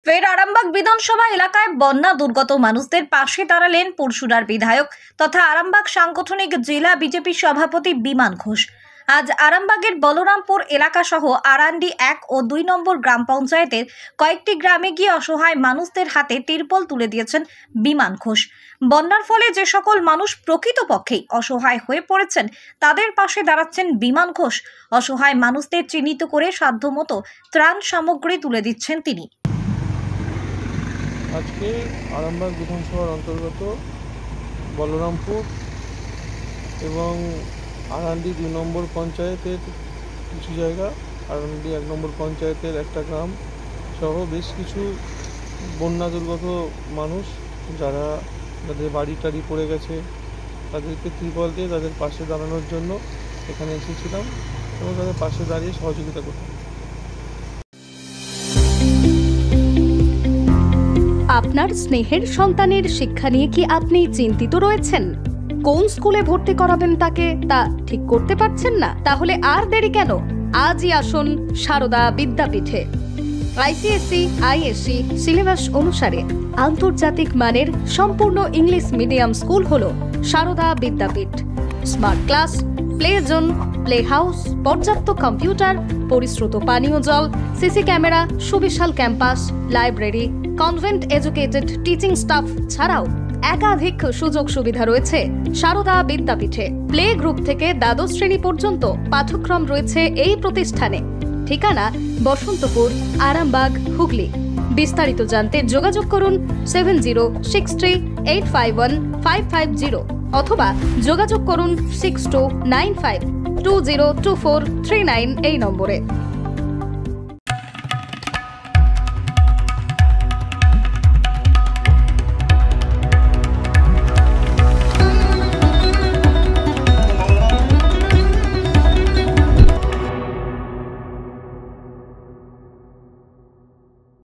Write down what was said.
ফের আরামবাগ বিধানসভা এলাকায় বন্যা দুর্গত মানুষদের পাশে দাঁড়ালেন পরশুরার বিধায়ক তথা আরামবাগ সাংগঠনিক জেলা বিজেপি সভাপতি বিমান ঘোষ। আজ আরামবাগের বলরামপুর এলাকা সহ আরান্ডি 1 ও 2 নম্বর গ্রাম পঞ্চায়েতের কয়েকটি গ্রামে গিয়ে অসহায় মানুষদের হাতে তিরপল তুলে দিয়েছেন বিমান ঘোষ। বন্যার ফলে যে সকল মানুষ প্রকৃতপক্ষেই অসহায় হয়ে পড়েছেন তাদের পাশে দাঁড়াচ্ছেন বিমান ঘোষ। অসহায় মানুষদের চিহ্নিত করে সাধ্যমতো ত্রাণ সামগ্রী তুলে দিচ্ছেন তিনি। আজকে আরামবাগ বিধানসভার অন্তর্গত বলরামপুর এবং আরান্ডি 2 নম্বর পঞ্চায়েতের কিছু জায়গা, আরান্ডি 1 নম্বর পঞ্চায়েতের একটা গ্রাম সহ বেশ কিছু বন্যা দুর্গত মানুষ যাদের বাড়ি টাড়ি পড়ে গেছে তাদেরকে ত্রিপল দিয়ে তাদের পাশে দাঁড়ানোর জন্য এখানে এসেছিলাম এবং তাদের পাশে দাঁড়িয়ে সহযোগিতা করতাম। আপনার স্নেহের সন্তানের শিক্ষা নিয়ে কি আপনি চিন্তিত রয়েছেন? কোন স্কুলে ভর্তি করাবেন তাকে তা ঠিক করতে পারছেন না? তাহলে আর দেরি কেন? আজই আসুন সারদা বিদ্যাপীঠে। আইসিএসসি আইএসসি সিলেবাস অনুসারে আন্তর্জাতিক মানের সম্পূর্ণ ইংলিশ মিডিয়াম স্কুল হলো Sarada Vidyapith. Smart class, play zone, play house, পর্যাপ্ত কম্পিউটার, পরিশ্রুত পানীয় জল, সিসি ক্যামেরা, সুবিশাল campus, library, convent educated teaching staff ছাড়াও একাধিক সুযোগ সুবিধা রয়েছে সারদা বিদ্যাপীঠে। প্লে গ্রুপ থেকে দ্বাদশ শ্রেণী পর্যন্ত পাঠ্যক্রম রয়েছে এই প্রতিষ্ঠানে। ঠিকানা বসন্তপুর, আরামবাগ, হুগলি। বিস্তারিত জানতে যোগাযোগ করুন 7063851550 অথবা যোগাযোগ করুন 6295202439 এই নম্বরে।